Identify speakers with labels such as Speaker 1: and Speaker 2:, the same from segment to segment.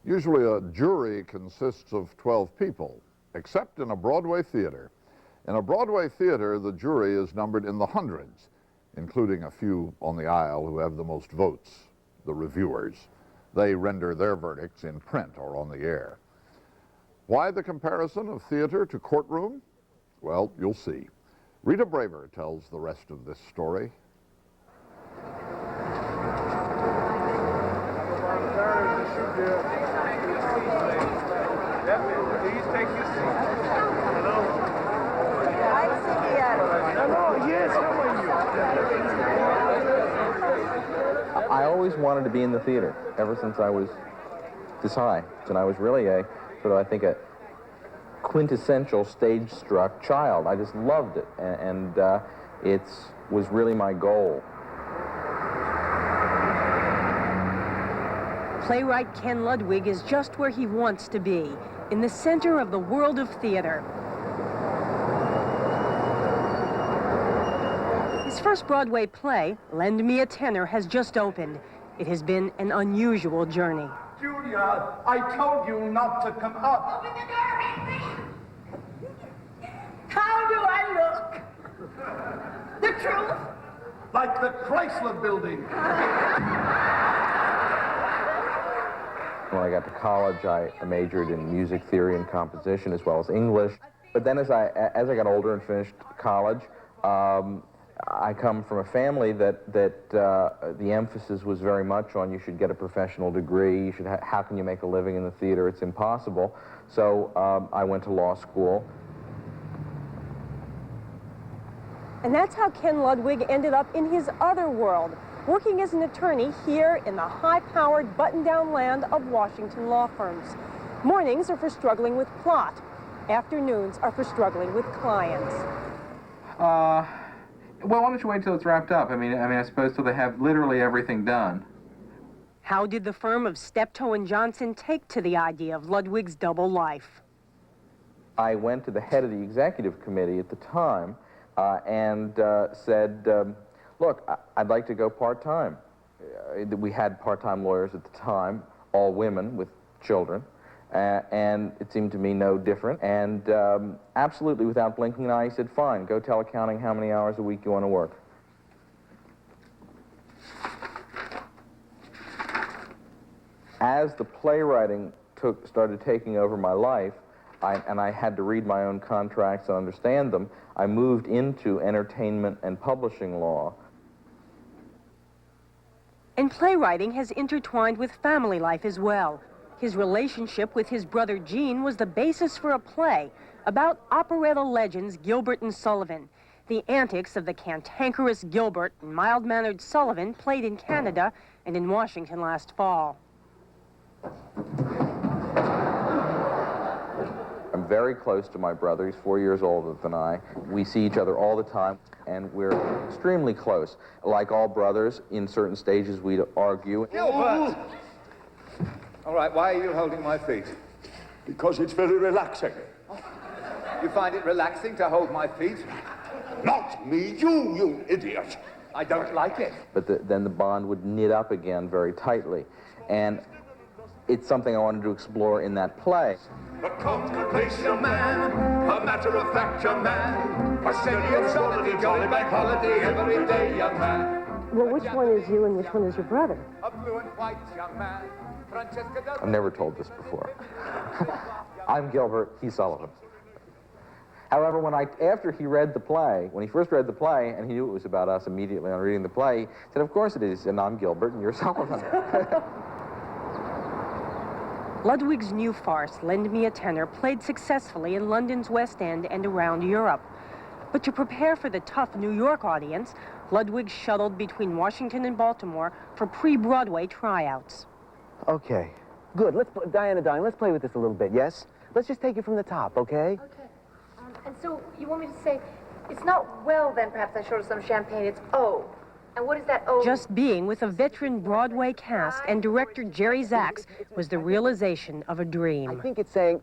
Speaker 1: Usually a jury consists of 12 people, except in a Broadway theater. In a Broadway theater, the jury is numbered in the hundreds, including a few on the aisle who have the most votes, the reviewers. They render their verdicts in print or on the air. Why the comparison of theater to courtroom? Well, you'll see. Rita Braver tells the rest of this story.
Speaker 2: Please take your seat. Hello.
Speaker 3: Hi, CBS.
Speaker 2: Hello, yes, how are you?
Speaker 4: I always wanted to be in the theater ever since I was this high. And I was really a sort of, I think, a quintessential stage-struck child. I just loved it, and it was really my goal.
Speaker 5: Playwright Ken Ludwig is just where he wants to be, in the center of the world of theater. His first Broadway play, Lend Me a Tenor, has just opened. It has been an unusual journey.
Speaker 2: Julia, I told you not to come up.
Speaker 3: Open the door, Henry. How do I look? The truth?
Speaker 2: Like the Chrysler Building.
Speaker 4: When I got to college, I majored in music theory and composition as well as English. But then as I got older and finished college, I come from a family that the emphasis was very much on you should get a professional degree, you should how can you make a living in the theater, it's impossible. So I went to law school.
Speaker 5: And that's how Ken Ludwig ended up in his other world, working as an attorney here in the high-powered, button-down land of Washington law firms. Mornings are for struggling with plot. Afternoons are for struggling with clients.
Speaker 4: Well, why don't you wait till it's wrapped up? I mean, I suppose till they have literally everything done.
Speaker 5: How did the firm of Steptoe and Johnson take to the idea of Ludwig's double life?
Speaker 4: I went to the head of the executive committee at the time and said, look, I'd like to go part-time. We had part-time lawyers at the time, all women with children, and it seemed to me no different. And absolutely without blinking an eye, he said, fine, go tell accounting how many hours a week you want to work. As the playwriting started taking over my life, and I had to read my own contracts and understand them, I moved into entertainment and publishing law.
Speaker 5: And playwriting has intertwined with family life as well. His relationship with his brother Gene was the basis for a play about operetta legends Gilbert and Sullivan. The antics of the cantankerous Gilbert and mild-mannered Sullivan played in Canada and in Washington last fall.
Speaker 4: I'm very close to my brother. He's 4 years older than I. We see each other all the time, and we're extremely close. Like all brothers, in certain stages we'd argue.
Speaker 6: Gilbert! All right, why are you holding my feet?
Speaker 7: Because it's very relaxing.
Speaker 6: You find it relaxing to hold my feet?
Speaker 7: Not me, you idiot.
Speaker 6: I don't like it.
Speaker 4: But then the bond would knit up again very tightly. And it's something I wanted to explore in that play.
Speaker 7: A commonplace young man, a matter-of-fact young man, a steady and solid, jolly bank holiday every day young man.
Speaker 5: Well, which one is you and which one is your brother?
Speaker 6: A blue and white young man.
Speaker 4: I've never told this before. I'm Gilbert, he's Sullivan. However, after he read the play, when he first read the play, and he knew it was about us immediately on reading the play, he said, of course it is, and I'm Gilbert and you're Sullivan.
Speaker 5: Ludwig's new farce, Lend Me a Tenor, played successfully in London's West End and around Europe. But to prepare for the tough New York audience, Ludwig shuttled between Washington and Baltimore for pre-Broadway tryouts.
Speaker 8: Okay, good. Diana, darling, let's play with this a little bit, yes? Let's just take it from the top, okay?
Speaker 9: Okay. And so you want me to say, it's not well, then perhaps I showed her some champagne, it's O. And what is that O?
Speaker 5: Just being with a veteran Broadway cast and director Jerry Zaks was the realization of a dream.
Speaker 8: I think it's saying,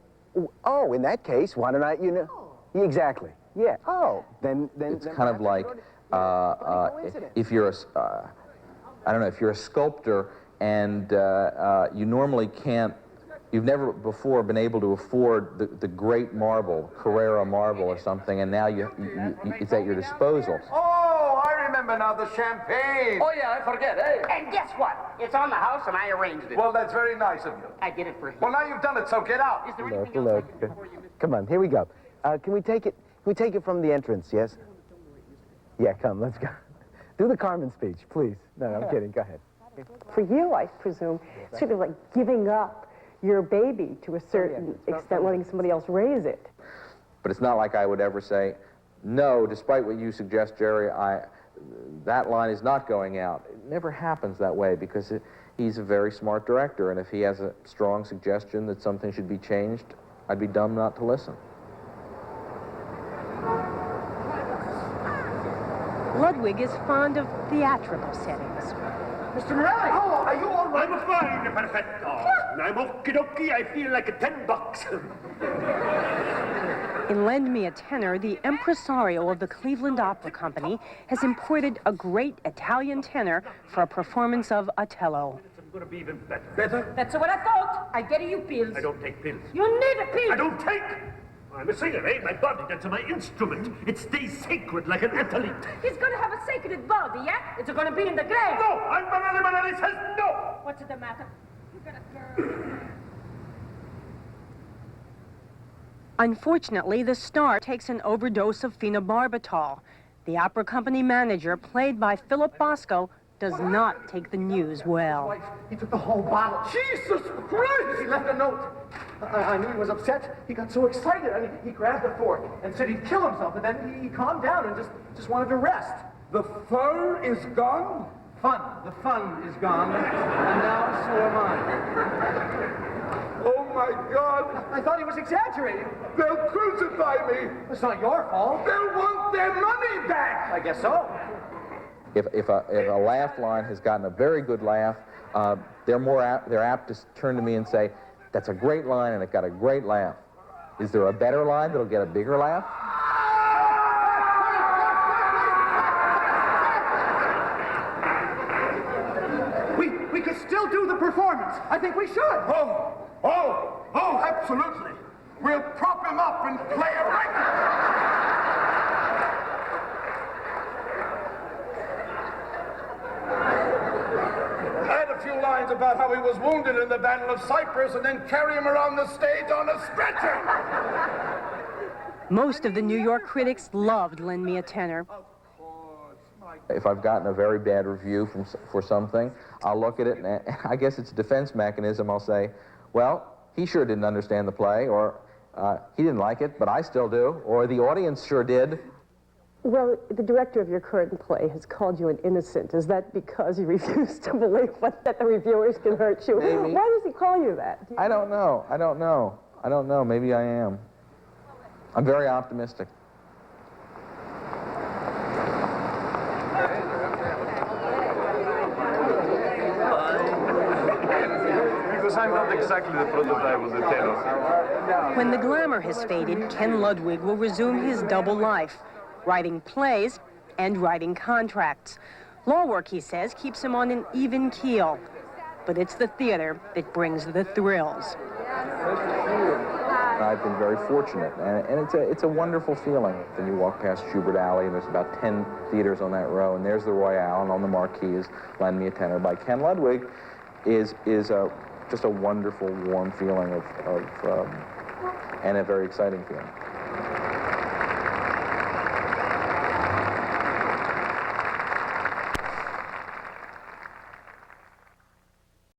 Speaker 8: oh, in that case, why don't I, you know? Oh. Exactly, yeah. Oh, then
Speaker 4: it's kind of like, if you're a, I don't know, if you're a sculptor and you normally can't you've never before been able to afford the great marble, Carrara marble or something, and now it's at your disposal.
Speaker 2: Oh, I remember now, the champagne.
Speaker 6: Oh, yeah, I forget, hey.
Speaker 3: And guess what? It's on the house and I arranged it.
Speaker 2: Well, that's very nice of you.
Speaker 3: I did it for him.
Speaker 2: Well, now you've done it, so get out.
Speaker 3: Is there
Speaker 8: Look,
Speaker 3: anything else I
Speaker 8: look.
Speaker 3: can do for you, Mr.
Speaker 8: Come on, here we go. Can we take it from the entrance, yes? Yeah, come, let's go. Do the Carmen speech, please. No, I'm kidding, go ahead.
Speaker 5: For you, I presume, sort of like giving up your baby to a certain extent, letting somebody else raise it.
Speaker 4: But it's not like I would ever say, no, despite what you suggest, Jerry, that line is not going out. It never happens that way because he's a very smart director, and if he has a strong suggestion that something should be changed, I'd be dumb not to listen.
Speaker 5: Ludwig is fond of theatrical settings.
Speaker 2: Mr. Morelli! Oh, are you all right?
Speaker 7: I'm fine, perfecto. I'm okie-dokie. I feel like $10.
Speaker 5: In Lend Me a Tenor, the impresario of the Cleveland Opera Company has imported a great Italian tenor for a performance of Otello.
Speaker 7: It's going to be even better. Better?
Speaker 3: That's what I thought. I get you pills.
Speaker 7: I don't take pills.
Speaker 3: You need a pill.
Speaker 7: I don't take. I'm a singer, eh? My body, that's my instrument. It stays sacred like an athlete.
Speaker 3: He's gonna have a sacred body, yeah? It's gonna be in the grave.
Speaker 7: No! I'm Manali says no!
Speaker 3: What's the matter? You got a girl.
Speaker 5: Unfortunately, the star takes an overdose of phenobarbital. The opera company manager, played by Philip Bosco, does not take the news well.
Speaker 2: He took the whole bottle. Jesus Christ! He left a note. I knew he was upset. He got so excited. I mean, he grabbed the fork and said he'd kill himself, and then he calmed down and just wanted to rest. The fun is gone? Fun. The fun is gone. And now so am I.
Speaker 7: Oh my God!
Speaker 2: I thought he was exaggerating.
Speaker 7: They'll crucify me!
Speaker 2: It's not your fault.
Speaker 7: They'll want their money back!
Speaker 2: I guess so.
Speaker 4: If a laugh line has gotten a very good laugh, they're apt to turn to me and say, that's a great line and it got a great laugh. Is there a better line that'll get a bigger laugh?
Speaker 2: We could still do the performance. I think we should.
Speaker 7: Oh, absolutely. We'll prop him up and play a record. Few lines about how he was wounded in the Battle of Cyprus and then carry him around the stage on a stretcher.
Speaker 5: Most of the New York critics loved Lend Me a Tenor.
Speaker 4: If I've gotten a very bad review for something, I'll look at it, and I guess it's a defense mechanism. I'll say, well, he sure didn't understand the play, or he didn't like it, but I still do, or the audience sure did.
Speaker 5: Well, the director of your current play has called you an innocent. Is that because you refuse to believe that the reviewers can hurt you?
Speaker 4: Maybe.
Speaker 5: Why does he call you that?
Speaker 4: I don't know. Maybe I am. I'm very optimistic.
Speaker 7: Because I'm not exactly the prototype of the tenor.
Speaker 5: When the glamour has faded, Ken Ludwig will resume his double life, writing plays and writing contracts. Law work, he says, keeps him on an even keel. But it's the theater that brings the thrills.
Speaker 4: I've been very fortunate, and it's a wonderful feeling when you walk past Schubert Alley, and there's about 10 theaters on that row, and there's the Royale, and on the marquee is Lend Me a Tenor by Ken Ludwig, is just a wonderful, warm feeling and a very exciting feeling.